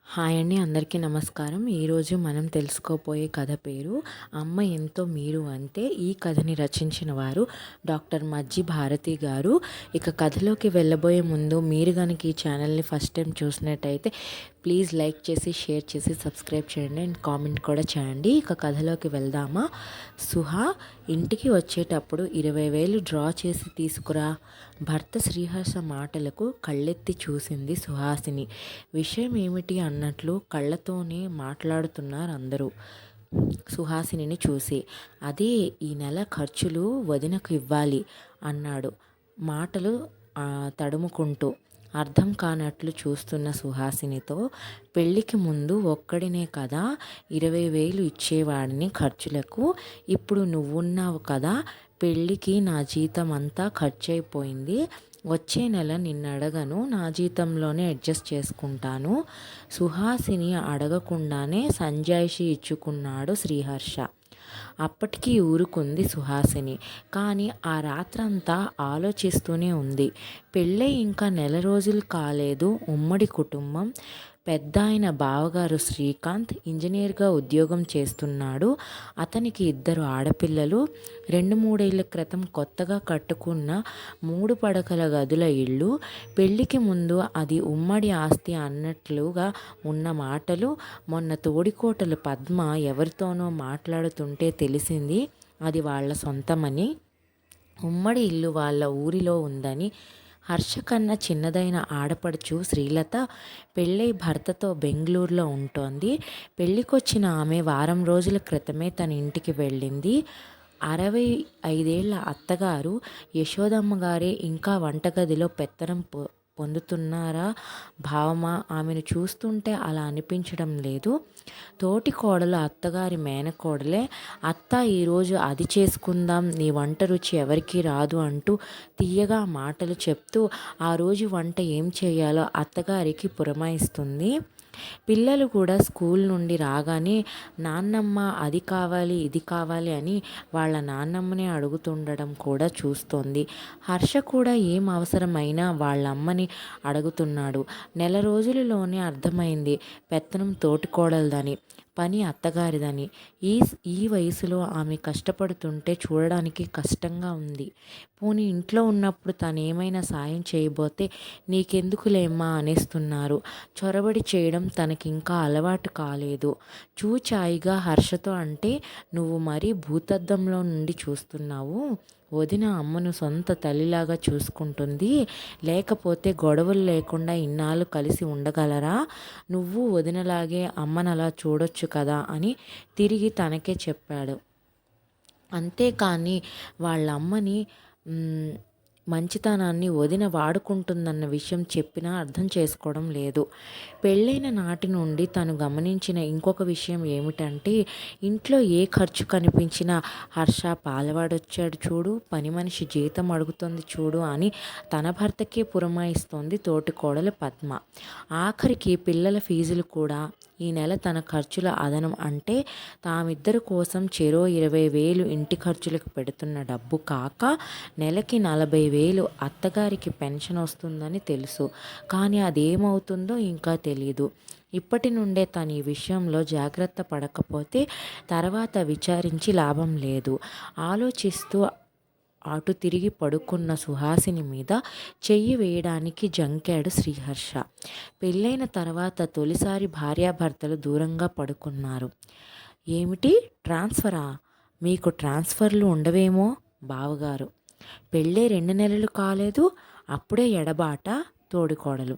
Hi అండి, అందరికీ నమస్కారం. ఈరోజు మనం తెలుసుకోబోయే కథ పేరు అమ్మ ఎంతో మీరు. అంటే ఈ కథని రచించిన వారు డాక్టర్ మజ్జి భారతి గారు. ఇక కథలోకి వెళ్ళబోయే ముందు మీరు కనుక ఈ ఛానల్ని ఫస్ట్ టైం చూసినట్టయితే ప్లీజ్ లైక్ చేసి, షేర్ చేసి, సబ్స్క్రైబ్ చేయండి అండ్ కామెంట్ కూడా చేయండి. ఇక కథలోకి వెళ్దామా. సుహా ఇంటికి వచ్చేటప్పుడు 20,000 డ్రా చేసి తీసుకురా. భర్త శ్రీహర్ష మాటలకు కళ్ళెత్తి చూసింది సుహాసిని. విషయం ఏమిటి అన్నట్లు కళ్ళతోనే మాట్లాడుతున్నారు అందరూ సుహాసినిని చూసి. అదే ఈ నెల ఖర్చులు వదినకు ఇవ్వాలి అన్నాడు మాటలు తడుముకుంటూ. అర్థం కానట్లు చూస్తున్న సుహాసినితో, పెళ్ళికి ముందు ఒక్కడినే కదా 20,000 ఇచ్చేవాడిని ఖర్చులకు. ఇప్పుడు నువ్వున్నావు కదా, పెళ్ళికి నా జీతం అంతా ఖర్చయిపోయింది. వచ్చే నెల నిన్నడగను, నా జీతంలోనే అడ్జస్ట్ చేసుకుంటాను. సుహాసిని అడగకుండానే సంజాయిషి ఇచ్చుకున్నాడు శ్రీహర్ష. అప్పటికీ ఊరుకుంది సుహాసిని. కానీ ఆ రాత్రంతా ఆలోచిస్తూనే ఉంది. పెళ్ళై ఇంకా నెల రోజులు కాలేదు. ఉమ్మడి కుటుంబం. పెద్దాయన బావగారు శ్రీకాంత్ ఇంజనీర్గా ఉద్యోగం చేస్తున్నాడు. అతనికి 2 ఆడపిల్లలు. 2-3 ఏళ్ల క్రితం కొత్తగా కట్టుకున్న 3 పడకల గదుల ఇల్లు. పెళ్ళికి ముందు అది ఉమ్మడి ఆస్తి అన్నట్లుగా ఉన్న మాటలు. మొన్న తోడికోటలు పద్మ ఎవరితోనో మాట్లాడుతుంటే తెలిసింది అది వాళ్ళ సొంతమని. ఉమ్మడి ఇల్లు వాళ్ళ ఊరిలో ఉందని. హర్ష కన్నా చిన్నదైన ఆడపడుచు శ్రీలత పెళ్ళై భర్తతో బెంగళూరులో ఉంటోంది. పెళ్ళికొచ్చిన ఆమె వారం రోజుల క్రితమే తన ఇంటికి వెళ్ళింది. 65 ఏళ్ల అత్తగారు యశోదమ్మ గారే ఇంకా వంటగదిలో పెత్తనం పొందుతున్నారా భావమా? ఆమెను చూస్తుంటే అలా అనిపించడం లేదు. తోటి కోడలు అత్తగారి మేనకోడలే. అత్త, ఈరోజు అది చేసుకుందాం, నీ వంట రుచి ఎవరికీ రాదు అంటూ తీయగా మాటలు చెప్తూ ఆ రోజు వంట ఏం చేయాలో అత్తగారికి పురమాయిస్తుంది. పిల్లలు కూడా స్కూల్ నుండి రాగానే నాన్నమ్మ అది కావాలి, ఇది కావాలి అని వాళ్ళ నాన్నమ్మనే అడుగుతుండడం కూడా చూస్తోంది. హర్ష కూడా ఏం అవసరమైనా వాళ్ళమ్మని అడుగుతున్నాడు. నెల రోజులలోనే అర్థమైంది పెత్తనం తోటికోడలదని, పని అత్తగారిదని. ఈ వయసులో ఆమె కష్టపడుతుంటే చూడడానికి కష్టంగా ఉంది. పోనీ ఇంట్లో ఉన్నప్పుడు తనేమైనా సాయం చేయబోతే నీకెందుకులేమ్మా అనేస్తున్నారు. చొరబడి చేయడం తనకింకా అలవాటు కాలేదు. చూచాయిగా హర్షతో అంటే, నువ్వు మరీ భూతద్దంలో నుండి చూస్తున్నావు. వదిన అమ్మను సొంత తల్లిలాగా చూసుకుంటుంది. లేకపోతే గొడవలు లేకుండా ఇన్నాళ్ళు కలిసి ఉండగలరా? నువ్వు వదినలాగే అమ్మనలా చూడొచ్చు కదా అని తిరిగి తనకే చెప్పాడు. అంతేకాని వాళ్ళ అమ్మని మంచితనాన్ని వదిన వాడుకుంటుందన్న విషయం చెప్పినా అర్థం చేసుకోవడం లేదు. పెళ్ళైన నాటి నుండి తను గమనించిన ఇంకొక విషయం ఏమిటంటే, ఇంట్లో ఏ ఖర్చు కనిపించినా హర్ష పాలవాడొచ్చాడు చూడు, పని మనిషి జీతం అడుగుతుంది చూడు అని తన భర్తకే పురమాయిస్తోంది తోటికోడలు పద్మ. ఆఖరికి పిల్లల ఫీజులు కూడా. ఈ నెల తన ఖర్చుల అదనం అంటే తామిద్దరి కోసం చెరో 20,000 ఇంటి ఖర్చులకు పెడుతున్న డబ్బు కాక, నెలకి 40,000 అత్తగారికి పెన్షన్ వస్తుందని తెలుసు. కానీ అదేమవుతుందో ఇంకా తెలీదు. ఇప్పటి నుండే తను ఈ విషయంలో జాగ్రత్త పడకపోతే తర్వాత విచారించి లాభం లేదు. ఆలోచిస్తూ అటు తిరిగి పడుకున్న సుహాసిని మీద చెయ్యి వేయడానికి జంకాడు శ్రీహర్ష. పెళ్ళైన తర్వాత తొలిసారి భార్యాభర్తలు దూరంగా పడుకున్నారు. ఏమిటి ట్రాన్స్ఫరా? మీకు ట్రాన్స్ఫర్లు ఉండవేమో బావగారు. పెళ్ళే 2 నెలలు కాలేదు, అప్పుడే ఎడబాట. తోడికోడలు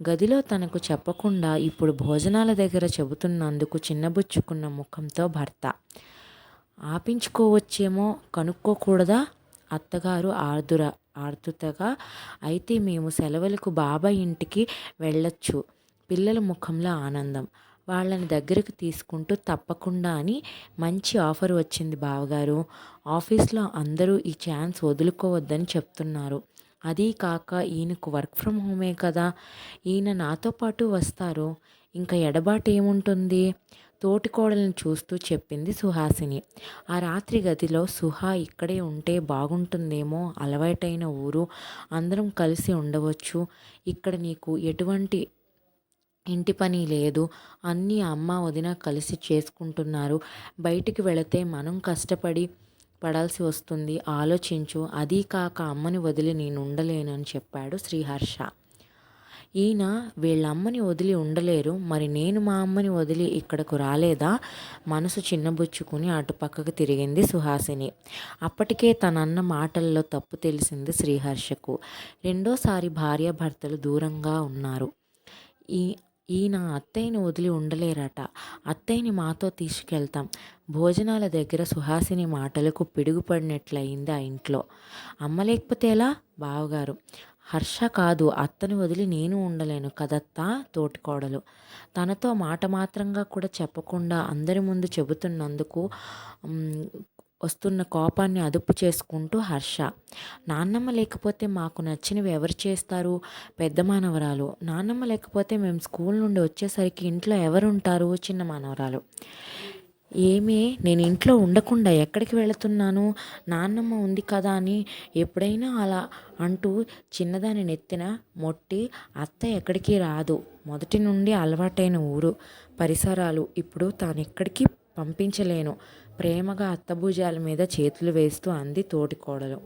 గదిలో తనకు చెప్పకుండా ఇప్పుడు భోజనాల దగ్గర చెబుతున్నందుకు చిన్నబుచ్చుకున్న ముఖంతో భర్త. ఆపించుకోవచ్చేమో, కనుక్కోకూడదా? అత్తగారు ఆర్దుతగా. అయితే మేము సెలవులకు బాబాయ్ ఇంటికి వెళ్ళొచ్చు. పిల్లల ముఖంలో ఆనందం. వాళ్ళని దగ్గరకు తీసుకుంటూ తప్పకుండా అని. మంచి ఆఫర్ వచ్చింది బావగారు. ఆఫీస్లో అందరూ ఈ ఛాన్స్ వదులుకోవద్దని చెప్తున్నారు. అదీ కాక ఈయనకు వర్క్ ఫ్రమ్ హోమే కదా, ఈయన నాతో పాటు వస్తారు. ఇంకా ఎడబాటు ఏముంటుంది? తోటికోడలను చూస్తూ చెప్పింది సుహాసిని. ఆ రాత్రి గదిలో, సుహా ఇక్కడే ఉంటే బాగుంటుందేమో, అలవాటైన ఊరు, అందరం కలిసి ఉండవచ్చు. ఇక్కడ నీకు ఎటువంటి ఇంటి పని లేదు, అన్నీ అమ్మ వదిన కలిసి చేసుకుంటున్నారు. బయటికి వెళితే మనం కష్టపడి పడాల్సి వస్తుంది, ఆలోచించు. అదీ కాక అమ్మని వదిలి నేను ఉండలేను అని చెప్పాడు శ్రీహర్ష. ఈయన వీళ్ళమ్మని వదిలి ఉండలేరు, మరి నేను మా అమ్మని వదిలి ఇక్కడకు రాలేదా? మనసు చిన్నబుచ్చుకుని అటు పక్కకు తిరిగింది సుహాసిని. అప్పటికే తనన్న మాటల్లో తప్పు తెలిసింది శ్రీహర్షకు. రెండోసారి భార్యాభర్తలు దూరంగా ఉన్నారు. ఈ ఈయన అత్తయ్యని వదిలి ఉండలేరట. అత్తయ్యని మాతో తీసుకెళ్తాం. భోజనాల దగ్గర సుహాసిని మాటలకు పిడుగుపడినట్లయింది ఆ ఇంట్లో. అమ్మ లేకపోతే ఎలా? బావగారు. హర్ష కాదు, అత్తని వదిలి నేను ఉండలేను కదత్తా తోటికోడలు. తనతో మాట మాత్రంగా కూడా చెప్పకుండా అందరి ముందు చెబుతున్నందుకు వస్తున్న కోపాన్ని అదుపు చేసుకుంటూ హర్ష. నాన్నమ్మ లేకపోతే మాకు నచ్చినవి ఎవరు చేస్తారు? పెద్ద మానవరాలు. నాన్నమ్మ లేకపోతే మేము స్కూల్ నుండి వచ్చేసరికి ఇంట్లో ఎవరుంటారు? చిన్న మానవరాలు. ఏమే, నేను ఇంట్లో ఉండకుండా ఎక్కడికి వెళుతున్నాను? నాన్నమ్మ ఉంది కదా అని ఎప్పుడైనా అలా అంటూ చిన్నదాని నెత్తిన మొట్టి. అత్త ఎక్కడికి రాదు, మొదటి నుండి అలవాటైన ఊరు పరిసరాలు. ఇప్పుడు తానెక్కడికి పంపించలేను. ప్రేమగా అత్త భుజాల మీద చేతులు వేస్తూ అంది తోటికోడలు.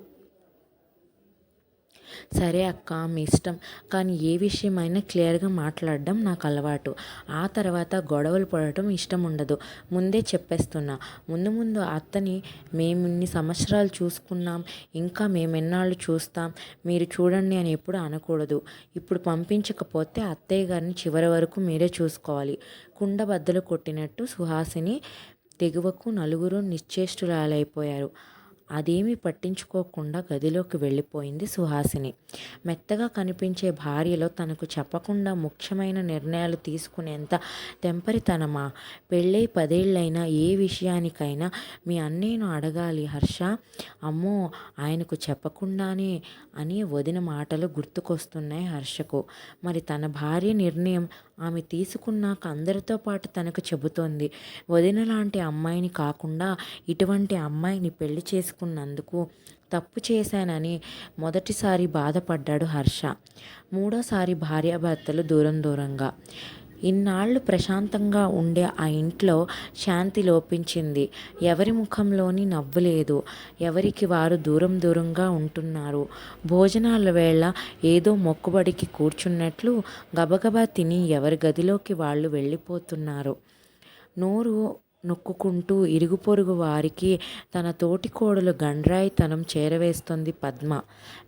సరే అక్క, మీ ఇష్టం. కానీ ఏ విషయమైనా క్లియర్గా మాట్లాడడం నాకు అలవాటు. ఆ తర్వాత గొడవలు పడటం ఇష్టం ఉండదు. ముందే చెప్పేస్తున్నా. ముందు ముందు అత్తని మేమిన్ని సంవత్సరాలు చూసుకున్నాం, ఇంకా మేమెన్నాళ్ళు చూస్తాం, మీరు చూడండి అని ఎప్పుడు అనకూడదు. ఇప్పుడు పంపించకపోతే అత్తయ్య గారిని చివరి వరకు మీరే చూసుకోవాలి. కుండ బద్దలు కొట్టినట్టు సుహాసిని తెగువకు నలుగురు నిశ్చేష్టురాలైపోయారు. అదేమీ పట్టించుకోకుండా గదిలోకి వెళ్ళిపోయింది సుహాసిని. మెత్తగా కనిపించే భార్యలో తనకు చెప్పకుండా ముఖ్యమైన నిర్ణయాలు తీసుకునేంత తెంపరితనమా? పెళ్ళై 10 ఏళ్ళైనా ఏ విషయానికైనా మీ అన్నయ్యను అడగాలి హర్ష. అమ్మో, ఆయనకు చెప్పకుండానే అని వదిన మాటలు గుర్తుకొస్తున్నాయి హర్షకు. మరి తన భార్య నిర్ణయం ఆమె తీసుకున్నాక అందరితో పాటు తనకు చెబుతోంది. వదిన లాంటి అమ్మాయిని కాకుండా ఇటువంటి అమ్మాయిని పెళ్లి చేసుకున్నందుకు తప్పు చేశానని మొదటిసారి బాధపడ్డాడు హర్ష. మూడోసారి భార్యాభర్తలు దూరంగా. ఇన్నాళ్ళు ప్రశాంతంగా ఉండే ఆ ఇంట్లో శాంతి లోపించింది. ఎవరి ముఖంలోని నవ్వు లేదు. ఎవరికి వారు దూరంగా ఉంటున్నారు. భోజనాల వేళ ఏదో మొక్కుబడికి కూర్చున్నట్లు గబగబా తిని ఎవరి గదిలోకి వాళ్ళు వెళ్ళిపోతున్నారు. నోరు నొక్కుకుంటూ ఇరుగు పొరుగు వారికి తన తోటికోడలు గండ్రాయితనం చేరవేస్తుంది పద్మ.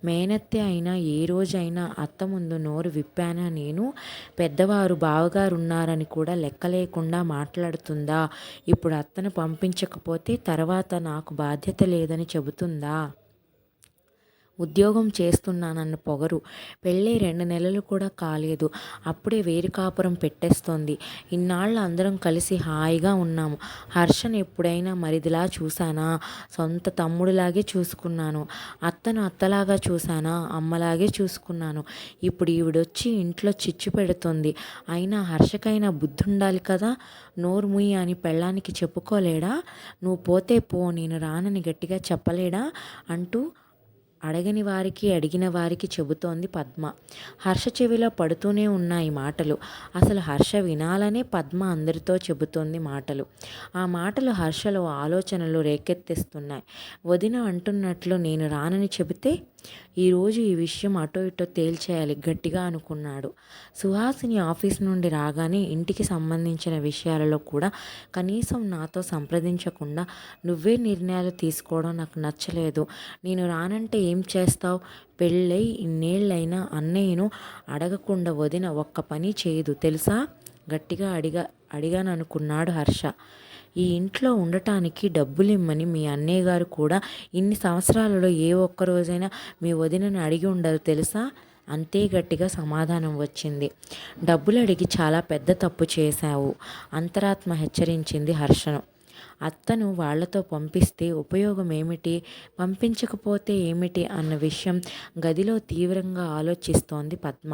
మేనత్తే అయినా ఏ రోజైనా అత్త ముందు నోరు విప్పానా నేను? పెద్దవారు బావగారున్నారని కూడా లెక్క లేకుండా మాట్లాడుతుందా? ఇప్పుడు అత్తను పంపించకపోతే తర్వాత నాకు బాధ్యత లేదని చెబుతుందా? ఉద్యోగం చేస్తున్నానన్న పొగరు. పెళ్ళై 2 నెలలు కూడా కాలేదు, అప్పుడే వేరు కాపురం పెట్టేస్తోంది. ఇన్నాళ్ళు అందరం కలిసి హాయిగా ఉన్నాము. హర్షను ఎప్పుడైనా మరిదిలా చూశానా? సొంత తమ్ముడిలాగే చూసుకున్నాను. అత్తను అత్తలాగా చూశానా? అమ్మలాగే చూసుకున్నాను. ఇప్పుడు ఈవిడొచ్చి ఇంట్లో చిచ్చు పెడుతోంది. అయినా హర్షకైనా బుద్ధుండాలి కదా. నోరు ముయ్యి అని పెళ్ళానికి చెప్పుకోలేడా? నువ్వు పోతే పో, నేను రానని గట్టిగా చెప్పలేడా? అంటూ అడగని వారికి అడిగిన వారికి చెబుతోంది పద్మ. హర్ష చెవిలో పడుతూనే ఉన్నాయి మాటలు. అసలు హర్ష వినాలనే పద్మ అందరితో చెబుతోంది మాటలు. ఆ మాటలు హర్షలో ఆలోచనలు రేకెత్తిస్తున్నాయి. వదిన అంటున్నట్లు నేను రానని చెబితే ఈరోజు ఈ విషయం అటో ఇటో తేల్చేయాలి గట్టిగా అనుకున్నాడు. సుహాసిని ఆఫీస్ నుండి రాగానే ఇంటికి సంబంధించిన విషయాలలో కూడా కనీసం నాతో సంప్రదించకుండా నువ్వే నిర్ణయాలు తీసుకోవడం నాకు నచ్చలేదు. నేను రానంటే ఏం చేస్తావు? పెళ్ళై ఇన్నేళ్ళైనా అన్నయ్యను అడగకుండా వదిన ఒక్క పని చేయదు తెలుసా? గట్టిగా అడిగాననుకున్నాడు హర్ష. ఈ ఇంట్లో ఉండటానికి డబ్బులిమ్మని మీ అన్నయ్య గారు కూడా ఇన్ని సంవత్సరాలలో ఏ ఒక్కరోజైనా మీ వదినని అడిగి ఉండరు తెలుసా? అంతే గట్టిగా సమాధానం వచ్చింది. డబ్బులు అడిగి చాలా పెద్ద తప్పు చేశావు, అంతరాత్మ హెచ్చరించింది హర్షను. అత్తను వాళ్లతో పంపిస్తే ఉపయోగం ఏమిటి, పంపించకపోతే ఏమిటి అన్న విషయం గదిలో తీవ్రంగా ఆలోచిస్తోంది పద్మ.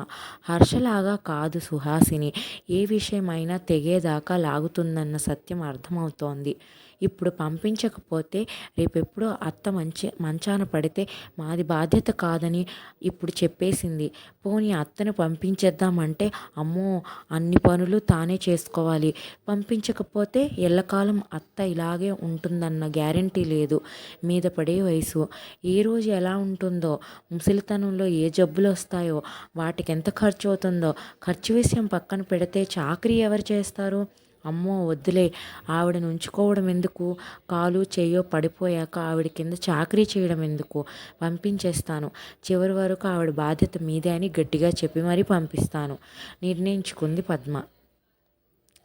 హర్షలాగా కాదు సుహాసిని, ఏ విషయమైనా తెగేదాకా లాగుతుందన్న సత్యం అర్థమవుతోంది. ఇప్పుడు పంపించకపోతే రేపెప్పుడో అత్త మంచాన పడితే మాది బాధ్యత కాదని ఇప్పుడు చెప్పేసింది. పోనీ అత్తను పంపించేద్దామంటే అమ్మో అన్ని పనులు తానే చేసుకోవాలి. పంపించకపోతే ఎల్లకాలం అత్త ఇలాగే ఉంటుందన్న గ్యారెంటీ లేదు. మీద పడే వయసు. ఏ రోజు ఎలా ఉంటుందో, ముసలితనంలో ఏ జబ్బులు వస్తాయో, వాటికి ఎంత ఖర్చు అవుతుందో, ఖర్చు విషయం పక్కన పెడితే చాకరీ ఎవరు చేస్తారు? అమ్మో వద్దులే, ఆవిడను ఉంచుకోవడం ఎందుకు, కాలు చెయ్యో పడిపోయాక ఆవిడ కింద చాకరీ చేయడం ఎందుకు, పంపించేస్తాను, చివరి వరకు ఆవిడ బాధ్యత మీదే అని గట్టిగా చెప్పి మరీ పంపిస్తాను నిర్ణయించుకుంది పద్మ.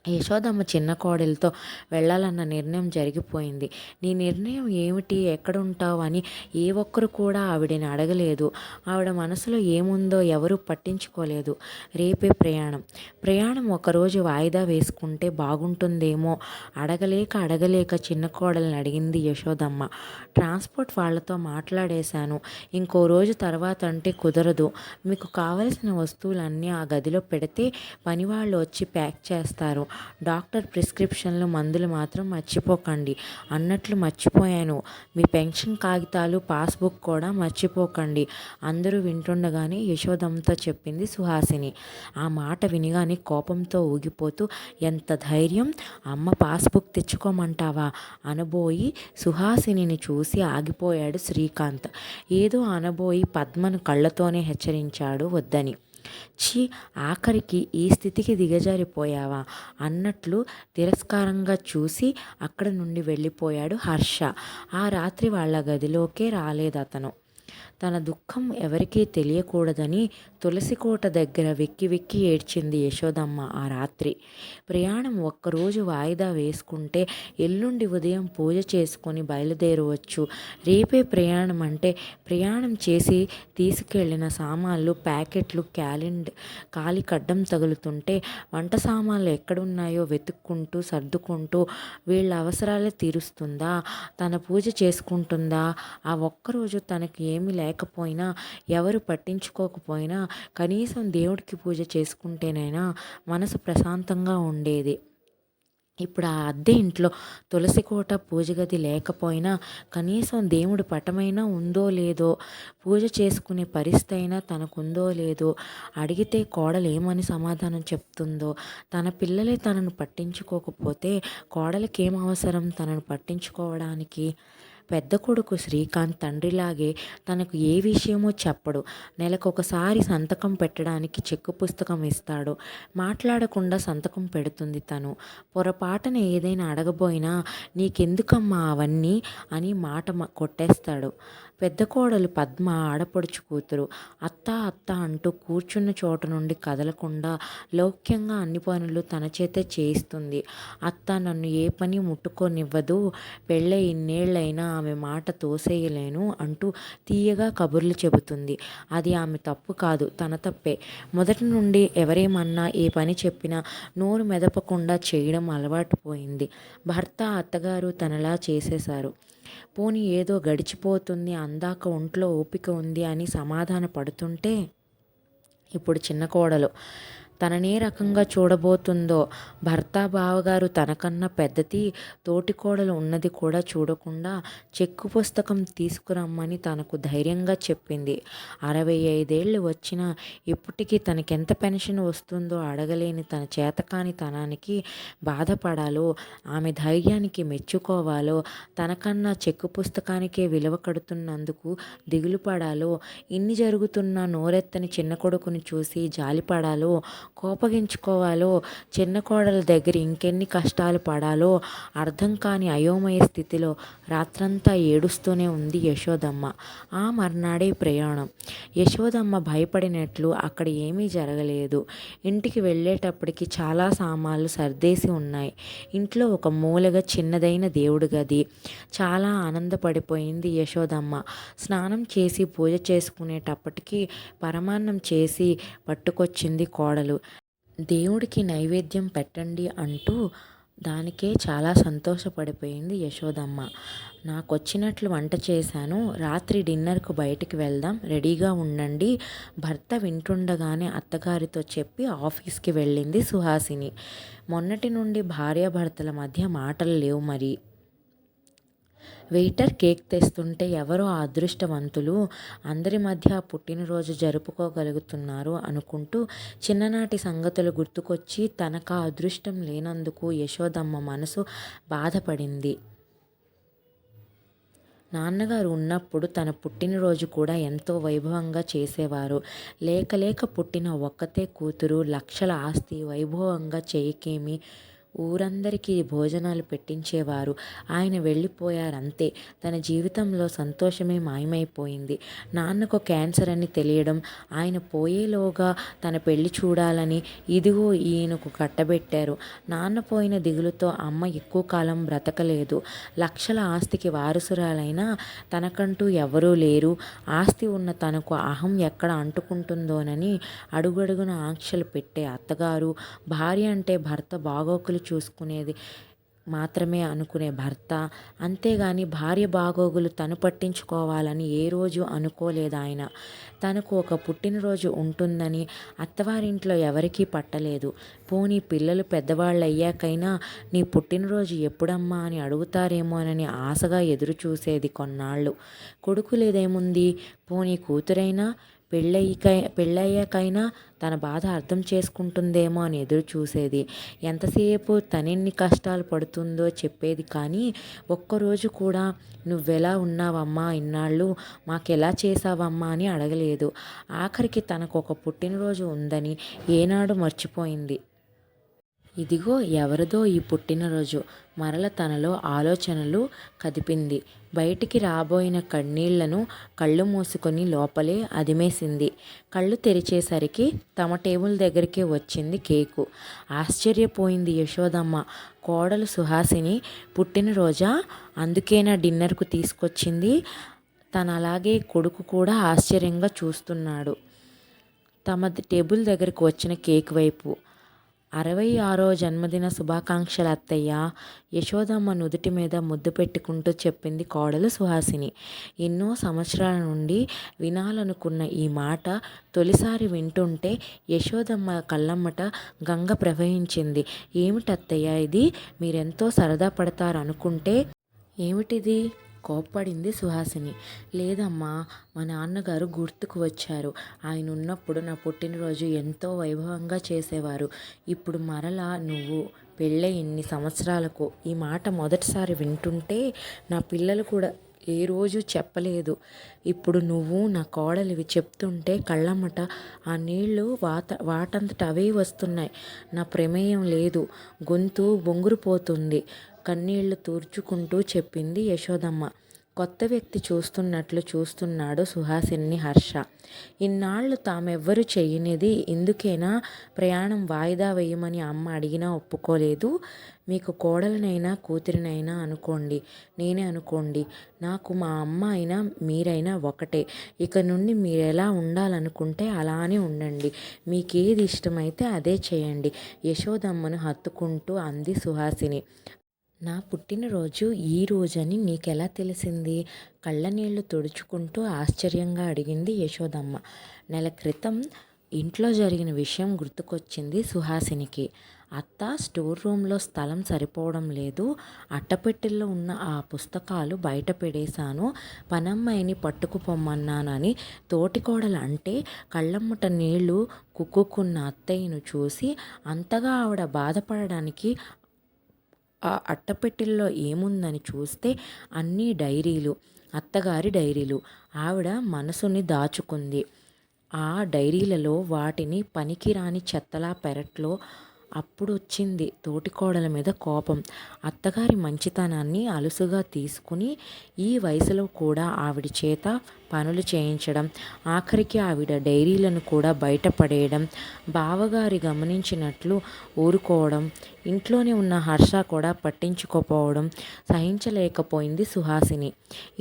యశోదమ్మ చిన్న కోడలితో వెళ్ళాలన్న నిర్ణయం జరిగిపోయింది. నీ నిర్ణయం ఏమిటి, ఎక్కడుంటావు అని ఏ ఒక్కరు కూడా ఆవిడని అడగలేదు. ఆవిడ మనసులో ఏముందో ఎవరూ పట్టించుకోలేదు. రేపే ప్రయాణం ఒకరోజు వాయిదా వేసుకుంటే బాగుంటుందేమో అడగలేక చిన్న కోడల్ని అడిగింది యశోదమ్మ. ట్రాన్స్పోర్ట్ వాళ్ళతో మాట్లాడేశాను, ఇంకో రోజు తర్వాత అంటే కుదరదు. మీకు కావలసిన వస్తువులన్నీ ఆ గదిలో పెడితే పనివాళ్ళు వచ్చి ప్యాక్ చేస్తారు. డాక్టర్ ప్రిస్క్రిప్షన్లు మందులు మాత్రం మర్చిపోకండి. అన్నట్లు మర్చిపోయాను, మీ పెన్షన్ కాగితాలు, పాస్బుక్ కూడా మర్చిపోకండి. అందరూ వింటుండగానే యశోదమ్మతో చెప్పింది సుహాసిని. ఆ మాట వినిగానే కోపంతో ఊగిపోతూ, ఎంత ధైర్యం, అమ్మ పాస్బుక్ తెచ్చుకోమంటావా అనబోయి సుహాసినిని చూసి ఆగిపోయాడు శ్రీకాంత్. ఏదో అనబోయి పద్మను కళ్ళతోనే హెచ్చరించాడు వద్దని. ఛీ, ఆఖరికి ఈ స్థితికి దిగజారిపోయావా అన్నట్లు తిరస్కారంగా చూసి అక్కడి నుండి వెళ్ళిపోయాడు హర్ష. ఆ రాత్రి వాళ్ళ గదిలోకే రాలేదతను. తన దుఃఖం ఎవరికీ తెలియకూడదని తులసికోట దగ్గర వెక్కి ఏడ్చింది యశోదమ్మ ఆ రాత్రి. ప్రయాణం ఒక్కరోజు వాయిదా వేసుకుంటే ఎల్లుండి ఉదయం పూజ చేసుకొని బయలుదేరవచ్చు. రేపే ప్రయాణం అంటే ప్రయాణం చేసి తీసుకెళ్లిన సామాన్లు, ప్యాకెట్లు కాలి కడ్డం తగులుతుంటే వంట సామాన్లు ఎక్కడున్నాయో వెతుక్కుంటూ సర్దుకుంటూ వీళ్ళ అవసరాలే తీరుస్తుందా, తన పూజ చేసుకుంటుందా? ఆ ఒక్కరోజు తనకి ఏమీ లేకపోయినా, ఎవరు పట్టించుకోకపోయినా కనీసం దేవుడికి పూజ చేసుకుంటేనైనా మనసు ప్రశాంతంగా ఉండేది. ఇప్పుడు ఆ అద్దె ఇంట్లో తులసికోట, పూజగది లేకపోయినా కనీసం దేవుడి పటమైనా ఉందో లేదో, పూజ చేసుకునే పరిస్థితి అయినా తనకుందో లేదో, అడిగితే కోడలు ఏమని సమాధానం చెప్తుందో, తన పిల్లలే తనను పట్టించుకోకపోతే కోడలికేం అవసరం తనను పట్టించుకోవడానికి? పెద్ద కొడుకు శ్రీకాంత్ తండ్రిలాగే తనకు ఏ విషయమో చెప్పడు. నెలకొకసారి సంతకం పెట్టడానికి చెక్కు పుస్తకం ఇస్తాడు. మాట్లాడకుండా సంతకం పెడుతుంది తను. పొరపాటున ఏదైనా అడగబోయినా నీకెందుకమ్మా అవన్నీ అని మాట కొట్టేస్తాడు. పెద్ద కోడలు పద్మ ఆడపడుచు కూతురు. అత్త అంటూ కూర్చున్న చోట నుండి కదలకుండా లౌక్యంగా అన్ని పనులు తన చేతే చేయిస్తుంది. అత్త నన్ను ఏ పని ముట్టుకోనివ్వదు, పెళ్ళై ఇన్నేళ్ళైనా ఆమె మాట తోసేయలేను అంటూ తీయగా కబుర్లు చెబుతుంది. అది ఆమె తప్పు కాదు, తన తప్పే. మొదటి నుండి ఎవరేమన్నా ఏ పని చెప్పినా నోరు మెదపకుండా చేయడం అలవాటు పోయింది. భర్త, అత్తగారు తనలా చేసేశారు. పోనీ ఏదో గడిచిపోతుంది, అందాక ఒంట్లో ఓపిక ఉంది అని సమాధాన పడుతుంటే ఇప్పుడు చిన్న కోడలు తననే రకంగా చూడబోతుందో. భర్త, బావగారు తనకన్నా పెద్దది, తోటి కోడలు ఉన్నది కూడా చూడకుండా చెక్కు పుస్తకం తీసుకురమ్మని తనకు ధైర్యంగా చెప్పింది. 65 వచ్చినా ఇప్పటికీ తనకెంత పెన్షన్ వస్తుందో అడగలేని తన చేతకాని తనానికి బాధపడాలో, ఆమె ధైర్యానికి మెచ్చుకోవాలో, తనకన్నా చెక్కు పుస్తకానికే విలువ కడుతున్నందుకు దిగులు పడాలో, ఇన్ని జరుగుతున్నా నోరెత్తని చిన్న కొడుకుని చూసి జాలిపడాలో, కోపగించుకోవాలో, చిన్న కోడల దగ్గర ఇంకెన్ని కష్టాలు పడాలో అర్థం కాని అయోమయ స్థితిలో రాత్రంతా ఏడుస్తూనే ఉంది యశోదమ్మ. ఆ మర్నాడే ప్రయాణం. యశోదమ్మ భయపడినట్లు అక్కడ ఏమీ జరగలేదు. ఇంటికి వెళ్ళేటప్పటికి చాలా సామాన్లు సర్దేసి ఉన్నాయి. ఇంట్లో ఒక మూలగా చిన్నదైన దేవుడి గది. చాలా ఆనందపడిపోయింది యశోదమ్మ. స్నానం చేసి పూజ చేసుకునేటప్పటికి పరమాన్నం చేసి పట్టుకొచ్చింది కోడలు. దేవుడికి నైవేద్యం పెట్టండి అంటూ దానికే చాలా సంతోషపడిపోయింది యశోదమ్మ. నాకొచ్చినట్లు వంట చేశాను, రాత్రి డిన్నర్కు బయటికి వెళ్దాం, రెడీగా ఉండండి భర్త వింటుండగానే అత్తగారితో చెప్పి ఆఫీస్కి వెళ్ళింది సుహాసిని. మొన్నటి నుండి భార్యాభర్తల మధ్య మాటలు లేవు మరి. వెయిటర్ కేక్ తెస్తుంటే ఎవరో అదృష్టవంతులు అందరి మధ్య పుట్టినరోజు జరుపుకోగలుగుతున్నారు అనుకుంటూ చిన్ననాటి సంగతులు గుర్తుకొచ్చి తనకా అదృష్టం లేనందుకు యశోదమ్మ మనసు బాధపడింది. నాన్నగారు ఉన్నప్పుడు తన పుట్టినరోజు కూడా ఎంతో వైభవంగా చేసేవారు. లేక లేక పుట్టిన ఒక్కతే కూతురు, లక్షల ఆస్తి, వైభవంగా చేయకేమి ఊరందరికీ భోజనాలు పెట్టించేవారు. ఆయన వెళ్ళిపోయారంతే. తన జీవితంలో సంతోషమే మాయమైపోయింది. నాన్నకు క్యాన్సర్ అని తెలియడం, ఆయన పోయేలోగా తన పెళ్లి చూడాలని ఇదిగో ఈయనకు కట్టబెట్టారు. నాన్న పోయిన దిగులుతో అమ్మ ఎక్కువ కాలం బ్రతకలేదు. లక్షల ఆస్తికి వారసురాలైనా తనకంటూ ఎవరూ లేరు. ఆస్తి ఉన్న తనకు అహం ఎక్కడ అంటుకుంటుందోనని అడుగడుగున ఆంక్షలు పెట్టే అత్తగారు, భార్య అంటే భర్త బాగోగులు చూసుకునేది మాత్రమే అనుకునే భర్త, అంతేగాని భార్య బాగోగులు తను పట్టించుకోవాలని ఏ రోజు అనుకోలేదాయన. తనకు ఒక పుట్టినరోజు ఉంటుందని అత్తవారింట్లో ఎవరికీ పట్టలేదు. పోనీ పిల్లలు పెద్దవాళ్ళయ్యాకైనా నీ పుట్టినరోజు ఎప్పుడమ్మా అని అడుగుతారేమోనని ఆశగా ఎదురు చూసేది కొన్నాళ్ళు. కొడుకు లేదేముంది, పోనీ కూతురైనా పెళ్ళయ్యాకైనా తన బాధ అర్థం చేసుకుంటుందేమో అని ఎదురు చూసేది. ఎంతసేపు తనెన్ని కష్టాలు పడుతుందో చెప్పేది కానీ ఒక్కరోజు కూడా నువ్వెలా ఉన్నావమ్మా, ఇన్నాళ్ళు మాకెలా చేసావమ్మా అని అడగలేదు. ఆఖరికి తనకు ఒక పుట్టినరోజు ఉందని ఏనాడు మర్చిపోయింది. ఇదిగో ఎవరిదో ఈ పుట్టినరోజు మరల తనలో ఆలోచనలు కదిపింది. బయటికి రాబోయిన కన్నీళ్లను కళ్ళు మూసుకొని లోపలే అదిమేసింది. కళ్ళు తెరిచేసరికి తమ టేబుల్ దగ్గరికి వచ్చింది కేకు. ఆశ్చర్యపోయింది యశోదమ్మ. కోడలు సుహాసిని పుట్టినరోజా, అందుకేనా డిన్నర్కు తీసుకొచ్చింది? తనలాగే కొడుకు కూడా ఆశ్చర్యంగా చూస్తున్నాడు తమ టేబుల్ దగ్గరికి వచ్చిన కేక్ వైపు. 66వ జన్మదిన శుభాకాంక్షలు అత్తయ్య, యశోదమ్మ నుదుటి మీద ముద్దు పెట్టుకుంటూ చెప్పింది కోడలు సుహాసిని. ఎన్నో సంవత్సరాల నుండి వినాలనుకున్న ఈ మాట తొలిసారి వింటుంటే యశోదమ్మ కళ్ళమ్మట గంగ ప్రవహించింది. ఏమిటత్తయ్య ఇది, మీరెంతో సరదా పడతారు అనుకుంటే ఏమిటిది? కోప్పడింది సుహాసిని. లేదమ్మా, మా నాన్నగారు గుర్తుకు వచ్చారు. ఆయన ఉన్నప్పుడు నా పుట్టినరోజు ఎంతో వైభవంగా చేసేవారు. ఇప్పుడు మరలా నువ్వు పెళ్ళై ఇన్ని సంవత్సరాలకు ఈ మాట మొదటిసారి వింటుంటే నా పిల్లలు కూడా ఏ రోజు చెప్పలేదు. ఇప్పుడు నువ్వు నా కోడలివి చెప్తుంటే కళ్ళమ్మట ఆ నీళ్లు వాటంతట అవే వస్తున్నాయి. నా ప్రమేయం లేదు. గొంతు బొంగురుపోతుంది. కన్నీళ్లు తుడుచుకుంటూ చెప్పింది యశోదమ్మ. కొత్త వ్యక్తి చూస్తున్నట్లు చూస్తున్నాడు సుహాసిని హర్ష. ఇన్నాళ్ళు తామెవ్వరు చెయ్యనిది ఇందుకేనా ప్రయాణం వాయిదా వేయమని అమ్మ అడిగినా ఒప్పుకోలేదు? మీకు కోడలనైనా కూతురినైనా అనుకోండి, నేనే అనుకోండి, నాకు మా అమ్మ అయినా మీరైనా ఒకటే. ఇక నుండి మీరెలా ఉండాలనుకుంటే అలానే ఉండండి. మీకేది ఇష్టమైతే అదే చేయండి యశోదమ్మను హత్తుకుంటూ అంది సుహాసిని. నా పుట్టినరోజు ఈ రోజని నీకెలా తెలిసింది? కళ్ళనీళ్లు తుడుచుకుంటూ ఆశ్చర్యంగా అడిగింది యశోదమ్మ. నెల క్రితం ఇంట్లో జరిగిన విషయం గుర్తుకొచ్చింది సుహాసినికి. అత్త, స్టోర్ రూమ్లో స్థలం సరిపోవడం లేదు. అట్టపెట్టెల్లో ఉన్న ఆ పుస్తకాలు బయట పెడేశాను. పనమ్మాయిని పట్టుకుపోమన్నానని తోటికోడలు అంటే కళ్ళమ్మట నీళ్లు కుక్కుకున్న అత్తయ్యను చూసి అంతగా ఆవిడ బాధపడడానికి ఆ అట్టపెట్టెల్లో ఏముందని చూస్తే అన్నీ డైరీలు, అత్తగారి డైరీలు. ఆవిడ మనసుని దాచుకుంది. ఆ డైరీలలో వాటిని పనికిరాని చెత్తలా పెరట్లో. అప్పుడు వచ్చింది తోటికోడల మీద కోపం. అత్తగారి మంచితనాన్ని అలుసుగా తీసుకుని ఈ వయసులో కూడా ఆవిడ చేత పనులు చేయించడం, ఆఖరికి ఆవిడ డైరీలను కూడా బయటపడేయడం, బావగారి గమనించినట్లు ఊరుకోవడం, ఇంట్లోనే ఉన్న హర్ష కూడా పట్టించుకోపోవడం సహించలేకపోయింది సుహాసిని.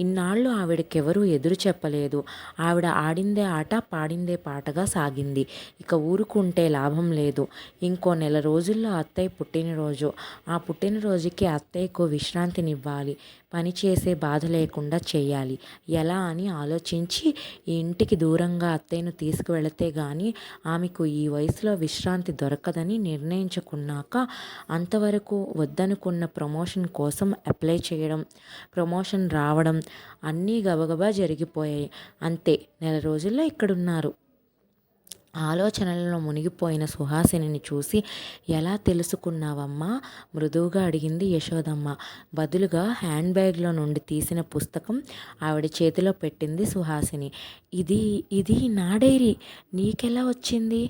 ఇన్నాళ్ళు ఆవిడకెవరూ ఎదురు చెప్పలేదు. ఆవిడ ఆడిందే ఆట, పాడిందే పాటగా సాగింది. ఇక ఊరుకుంటే లాభం లేదు. ఇంకో నెల నెల రోజుల్లో అత్తయ్య పుట్టినరోజు. ఆ పుట్టినరోజుకి అత్తయ్యకు విశ్రాంతినివ్వాలి. పని చేసే బాధ లేకుండా చేయాలి. ఎలా అని ఆలోచించి ఈ ఇంటికి దూరంగా అత్తయ్యను తీసుకువెళితే గానీ ఆమెకు ఈ వయసులో విశ్రాంతి దొరకదని నిర్ణయించుకున్నాక అంతవరకు వద్దనుకున్న ప్రమోషన్ కోసం అప్లై చేయడం, ప్రమోషన్ రావడం అన్నీ గబగబా జరిగిపోయాయి. అంతే, నెల రోజుల్లో ఇక్కడున్నారు. ఆలోచనలలో మునిగిపోయిన సుహాసినిని చూసి, ఎలా తెలుసుకున్నావమ్మా? మృదువుగా అడిగింది యశోదమ్మ. బదులుగా హ్యాండ్ బ్యాగ్లో నుండి తీసిన పుస్తకం ఆవిడ చేతిలో పెట్టింది సుహాసిని. ఇది ఇది నా డైరీ, నీకెలా వచ్చింది?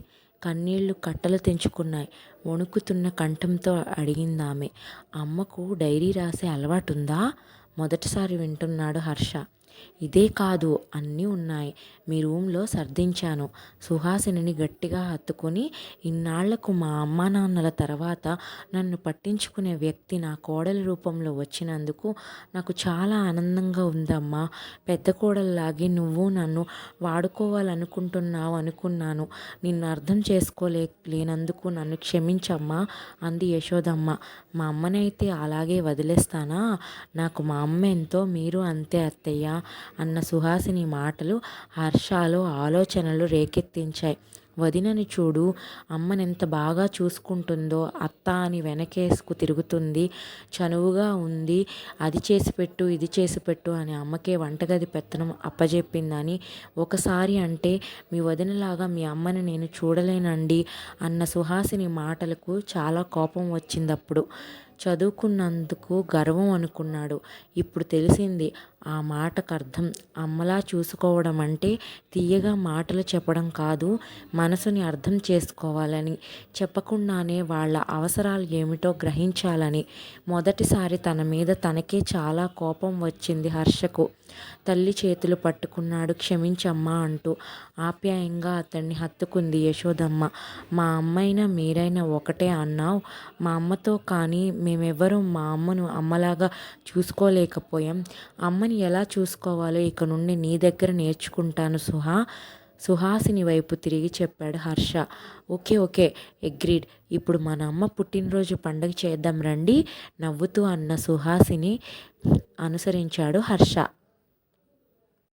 కన్నీళ్లు కట్టలు తెంచుకున్నాయి. వణుకుతున్న కంఠంతో అడిగిందామె. అమ్మకు డైరీ రాసే అలవాటుందా? మొదటిసారి వింటున్నాడు హర్ష. ఇదే కాదు, అన్నీ ఉన్నాయి. మీ రూమ్లో సర్దించాను. సుహాసినిని గట్టిగా హత్తుకొని, ఇన్నాళ్లకు మా అమ్మా నాన్నల తర్వాత నన్ను పట్టించుకునే వ్యక్తి నా కోడలి రూపంలో వచ్చినందుకు నాకు చాలా ఆనందంగా ఉందమ్మా. పెద్ద కోడల్లాగే నువ్వు నన్ను వాడుకోవాలనుకుంటున్నావు అనుకున్నాను. నిన్ను అర్థం చేసుకోలేనందుకు నన్ను క్షమించమ్మా అంది యశోదమ్మ. మా అమ్మనైతే అలాగే వదిలేస్తానా? నాకు మా అమ్మ ఎంతో, మీరు అంతే అత్తయ్య అన్న సుహాసిని మాటలు హర్షలో ఆలోచనలు రేకెత్తించాయి. వదినని చూడు, అమ్మనెంత బాగా చూసుకుంటుందో. అత్త అని వెనకేసుకు తిరుగుతుంది, చనువుగా ఉంది. అది చేసిపెట్టు, ఇది చేసిపెట్టు అని అమ్మకే వంటగది పెత్తనం అప్పజెప్పిందని ఒకసారి అంటే, మీ వదినలాగా మీ అమ్మని నేను చూడలేనండి అన్న సుహాసిని మాటలకు చాలా కోపం వచ్చిందప్పుడు. చదువుకున్నందుకు గర్వం అనుకున్నాడు. ఇప్పుడు తెలిసింది ఆ మాటకు అర్థం. అమ్మలా చూసుకోవడం అంటే తీయగా మాటలు చెప్పడం కాదు, మనసుని అర్థం చేసుకోవాలని, చెప్పకుండానే వాళ్ళ అవసరాలు ఏమిటో గ్రహించాలని. మొదటిసారి తన మీద తనకే చాలా కోపం వచ్చింది హర్షకు. తల్లి చేతులు పట్టుకున్నాడు. క్షమించమ్మా అంటూ ఆప్యాయంగా అతన్ని హత్తుకుంది యశోదమ్మ. మా అమ్మైనా మీరైనా ఒకటే అన్నావు. మా అమ్మతో కానీ మేమెవ్వరూ మా అమ్మను అమ్మలాగా చూసుకోలేకపోయాం. అమ్మని ఎలా చూసుకోవాలో ఇక నుండి నీ దగ్గర నేర్చుకుంటాను సుహాసిని వైపు తిరిగి చెప్పాడు హర్ష. Okay agreed. ఇప్పుడు మన అమ్మ పుట్టినరోజు పండుగ చేద్దాం రండి నవ్వుతూ అన్న సుహాసిని అనుసరించాడు హర్ష.